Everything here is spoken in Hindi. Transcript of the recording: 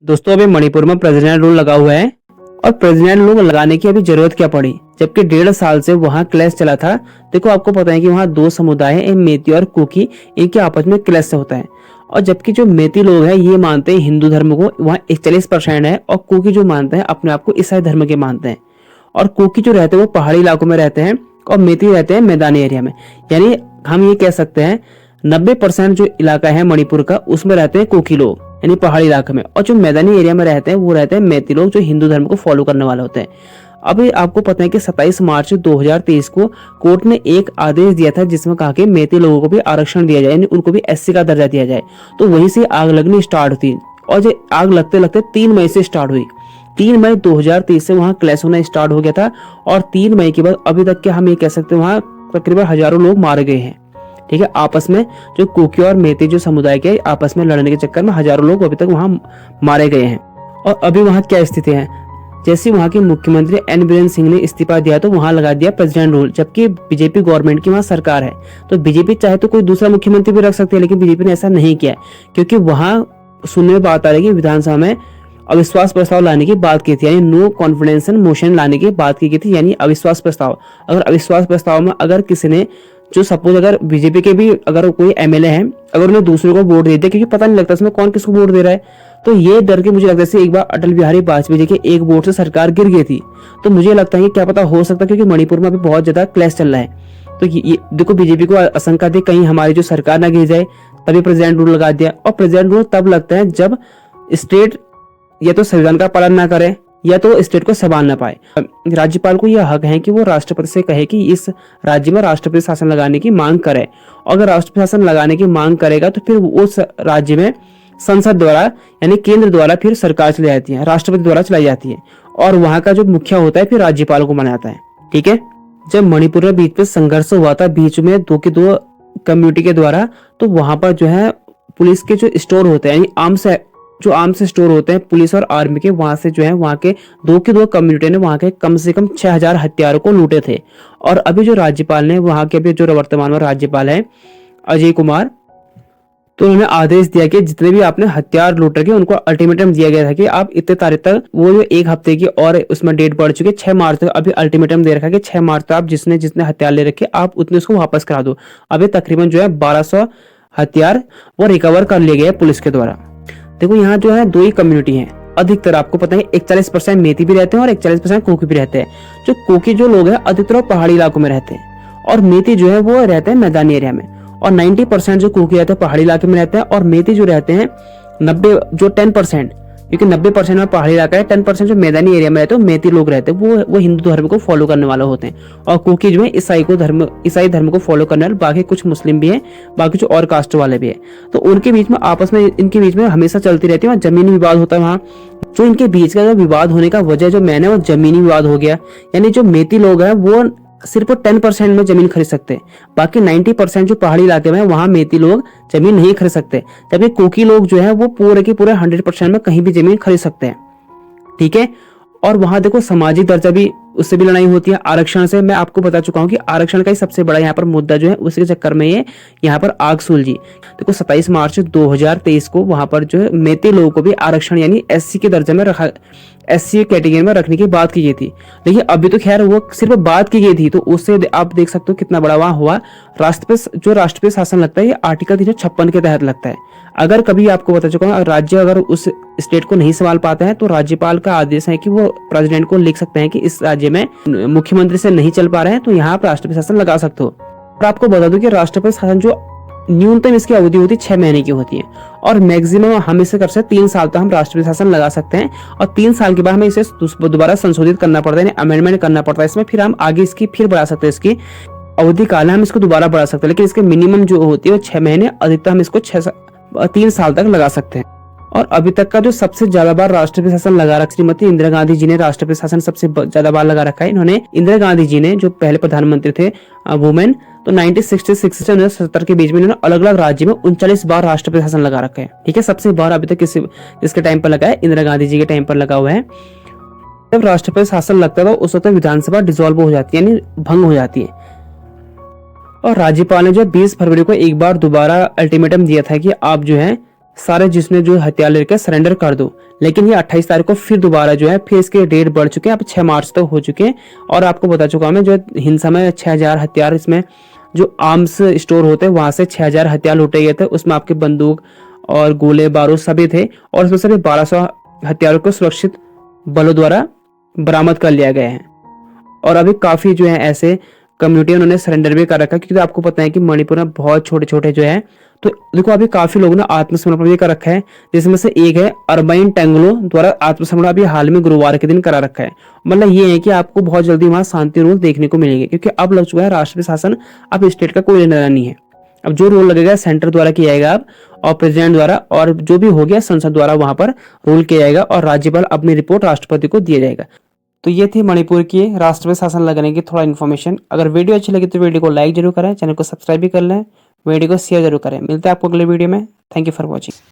दोस्तों अभी मणिपुर में प्रेसिडेंट रूल लगा हुआ है और प्रेसिडेंट रूल लगाने की अभी जरूरत क्या पड़ी, जबकि 1.5 साल से वहां क्लैश चला था। देखो आपको पता है कि वहां दो समुदाय हैं, एक मेती और कुकी, इनके आपस में क्लैश होता है। और जबकि जो मेती लोग हैं ये मानते हैं हिंदू धर्म को, वहाँ 41% है, और कुकी जो मानते हैं अपने आप को ईसाई धर्म के मानते हैं। और कुकी जो रहते हैं वो पहाड़ी इलाकों में रहते हैं और मेती रहते हैं मैदानी एरिया में। यानी हम ये कह सकते हैं 90% जो इलाका है मणिपुर का उसमें रहते हैं कुकी लोग, यानी पहाड़ी इलाके में, और जो मैदानी एरिया में रहते हैं वो रहते हैं मेती लोग जो हिंदू धर्म को फॉलो करने वाले होते हैं। अभी आपको पता है कि 27 मार्च 2023 को कोर्ट ने एक आदेश दिया था जिसमें कहा कि मेती लोगों को भी आरक्षण दिया जाए, यानी उनको भी एससी का दर्जा दिया जाए। तो वहीं से आग लगनी स्टार्ट हुई और जो आग लगते लगते 3 मई से स्टार्ट हुई। 3 मई 2023 से वहां क्लैश होना स्टार्ट हो गया था और 3 मई के बाद अभी तक के हम ये कह सकते हैं वहां तकरीबन हजारों लोग मारे गए हैं। ठीक है, आपस में जो कुकी और मेती जो समुदाय के आपस में लड़ने के चक्कर में हजारों लोग अभी तक वहां मारे गए हैं। और अभी वहां क्या स्थिति है, जैसे वहां के मुख्यमंत्री एन बीरेन सिंह ने इस्तीफा दिया तो वहां लगा दिया प्रेसिडेंट रूल, जबकि बीजेपी गवर्नमेंट की वहां सरकार है। तो बीजेपी चाहे तो कोई दूसरा मुख्यमंत्री भी रख सकती है, लेकिन बीजेपी ने ऐसा नहीं किया क्योंकि वहां सुनने में बात आ रही है कि विधानसभा में अविश्वास प्रस्ताव लाने की बात की थी, यानी नो कॉन्फिडेंस मोशन लाने की बात की गई थी, यानी अविश्वास प्रस्ताव। अगर अविश्वास प्रस्ताव में अगर किसी ने जो सपोज अगर बीजेपी के भी अगर कोई एमएलए हैं अगर उन्हें दूसरे को वोट दे दिया, क्योंकि पता नहीं लगता इसमें कौन किसको वोट दे रहा है, तो ये डर के मुझे लगता है एक बार अटल बिहारी वाजपेयी जी के एक वोट से सरकार गिर गई थी। तो मुझे लगता है कि क्या पता हो सकता है, क्योंकि मणिपुर में अभी बहुत ज्यादा क्लैश चल रहा है। तो ये देखो बीजेपी को आशंका थी कहीं हमारी जो सरकार ना गिर जाए, तभी प्रेसिडेंट रूल लगा दिया। और प्रेसिडेंट रूल तब लगता है जब स्टेट या तो संविधान का पालन ना करे या तो स्टेट को संभाल ना पाए। राज्यपाल को यह हक है कि वो राष्ट्रपति से कहे कि इस राज्य में राष्ट्रपति शासन लगाने की मांग करे। अगर राष्ट्रपति शासन लगाने की मांग करेगा तो फिर उस राज्य में संसद द्वारा यानी केंद्र द्वारा फिर सरकार चलाई जाती है, राष्ट्रपति द्वारा चलाई जाती है, और वहां का जो मुखिया होता है फिर राज्यपाल को बनाता है। ठीक है, जब मणिपुर में बीच में संघर्ष हुआ था बीच में दो कम्युनिटी के द्वारा, तो वहां पर जो है पुलिस के जो स्टोर होते हैं यानी आर्म्स स्टोर होते हैं पुलिस और आर्मी के, वहां से जो है वहां के दो कम्युनिटी ने वहां के कम से कम 6000 हथियारों को लूटे थे। और अभी जो राज्यपाल ने वहां के अभी जो वर्तमान में राज्यपाल है अजय कुमार, तो उन्होंने आदेश दिया कि जितने भी आपने हथियार लूट रखे उनको अल्टीमेटम दिया गया था कि आप इतने तारीख तक, वो जो 1 हफ्ते की और उसमें डेट बढ़ चुकी है 6 मार्च तक, अभी अल्टीमेटम दे रखा है कि 6 मार्च तक आप जिसने जितने हथियार ले रखे आप उतने उसको वापस करा दो। अभी तकरीबन जो है 1200 हथियार वो रिकवर कर लिए गए पुलिस के द्वारा। देखो यहाँ जो है 2 ही कम्युनिटी है, अधिकतर आपको पता है 41% मेती भी रहते हैं और 41% कुकी भी रहते हैं। जो कुकी जो लोग हैं अधिकतर पहाड़ी इलाकों में रहते हैं और मेती जो है वो रहते हैं मैदानी एरिया में। और 90% जो कुकी रहते हैं पहाड़ी इलाके में रहते हैं और मेती जो रहते हैं 10%, क्योंकि 90% में पहाड़ी इलाका है, 10% जो मैदानी एरिया में रहते हैं मेती लोग रहते हैं, वो हिंदू धर्म को फॉलो करने वाले होते हैं। और कुकी जो है ईसाई धर्म को फॉलो करने वाले, बाकी कुछ मुस्लिम भी है, बाकी जो और कास्ट वाले भी है। तो उनके बीच में आपस में इनके बीच में हमेशा चलती रहती है और जमीनी विवाद होता है। वहाँ जो इनके बीच का विवाद होने का वजह जो मैंने वो जमीनी विवाद हो गया, यानी जो मेती लोग हैं वो सिर्फ 10% में जमीन खरीद सकते हैं, बाकी 90% जो पहाड़ी इलाके में वहां मेती लोग जमीन नहीं खरीद सकते, जबकि कुकी लोग जो है वो पूरे के पूरे 100% में कहीं भी जमीन खरीद सकते हैं। ठीक है, और वहां देखो सामाजिक दर्जा भी उससे भी लड़ाई होती है आरक्षण से। मैं आपको बता चुका हूं कि आरक्षण का ही सबसे बड़ा यहाँ पर मुद्दा जो है उसी के चक्कर में ये यहाँ पर आग सुलझी। देखो 27 मार्च 2023 को वहां पर जो है मेती लोगों को भी आरक्षण यानी एससी के दर्जे में रखा, एससी कैटेगरी में रखने की बात की गई थी, लेकिन अभी तो खैर वो सिर्फ बात की गई थी। तो उससे आप देख सकते हो कितना बड़ा वहां हुआ। राष्ट्रपति शासन लगता है ये आर्टिकल 356 के तहत लगता है। अगर कभी आपको बता चुका हूँ राज्य अगर उस स्टेट को नहीं संभाल पाता है तो राज्यपाल का आदेश है कि वो प्रेसिडेंट को लिख सकते हैं कि इस राज्य में मुख्यमंत्री से नहीं चल पा रहे हैं तो यहाँ पर राष्ट्रपति शासन लगा सकते हो। और आपको बता दूं कि राष्ट्रपति शासन जो न्यूनतम इसकी अवधि होती है 6 महीने की होती है और मैक्सिमम हम इसे कर सकते 3 साल तक हम राष्ट्रपति शासन लगा सकते हैं। और 3 साल के बाद हमें इसे दोबारा संशोधित करना पड़ता है, अमेंडमेंट करना पड़ता है इसमें, फिर हम आगे इसकी फिर बढ़ा सकते हैं, इसकी अवधि काल हम इसको दोबारा बढ़ा सकते हैं। लेकिन इसके मिनिमम जो होती है वो 6 महीने, अधिकतम हम इसको 3 साल तक लगा सकते हैं। और अभी तक का जो सबसे ज्यादा बार राष्ट्रपति शासन लगा रखा, श्रीमती इंदिरा गांधी जी ने राष्ट्रपति शासन सबसे ज्यादा बार लगा रखा है। इन्होंने इंदिरा गांधी जी ने जो पहले प्रधानमंत्री थे वुमेन, तो 1966 से 1970 के बीच में इन्होंने अलग अलग राज्य में 39 बार राष्ट्रपति शासन लगा रखा है। ठीक है, सबसे बार अभी तक किसके टाइम पर लगा है, इंदिरा गांधी जी के टाइम पर लगा हुआ है। जब राष्ट्रपति शासन लगता था उस वक्त विधानसभा डिसॉल्व हो जाती है यानी भंग हो जाती है। और राज्यपाल ने जो 20 फरवरी को एक बार दोबारा अल्टीमेटम दिया था कि आप जो है सारे जिसने जो हथियार लेकर सरेंडर कर दो। लेकिन ये 28 तारीख को फिर दोबारा जो है फिर इसके डेट बढ़ चुके हैं, अब 6 मार्च तक हो चुके हैं। और आपको बता चुका मैं जो हिंसा में 6000 हथियार, इसमें जो आर्म्स स्टोर होते हैं वहां से 6000 हथियार लूटे गए थे। उसमें आपके बंदूक और गोले बारूद सभी थे, और उसमें सभी 1200 हथियारों को सुरक्षित बलों द्वारा बरामद कर लिया गया है। और अभी काफी जो है ऐसे कम्युनिटी उन्होंने सरेंडर भी कर रखा है, क्योंकि आपको पता है कि मणिपुर में बहुत छोटे छोटे जो है, तो देखो अभी काफी लोगों ने आत्मसमर्पण भी कर रखा है, जिसमें से एक है अरबाइन टेंगलो द्वारा आत्मसमर्पण अभी हाल में गुरुवार के दिन करा रखा है। मतलब ये है कि आपको बहुत जल्दी वहां शांति रूल देखने को मिलेगी, क्योंकि अब लग चुका है राष्ट्रीय शासन, अब स्टेट का कोई लेना नहीं है। अब जो रूल लगेगा सेंटर द्वारा किया जाएगा अब, और प्रेसिडेंट द्वारा, और जो भी हो गया संसद द्वारा वहां पर रूल किया जाएगा, और राज्यपाल अपनी रिपोर्ट राष्ट्रपति को दिया जाएगा। तो ये थी मणिपुर की राष्ट्रीय शासन लगाने की थोड़ा इन्फॉर्मेशन। अगर वीडियो अच्छी लगी तो वीडियो को लाइक जरूर करें, चैनल को सब्सक्राइब भी कर लें, वीडियो को शेयर जरूर करें। मिलते हैं आपको अगले वीडियो में। Thank you for watching.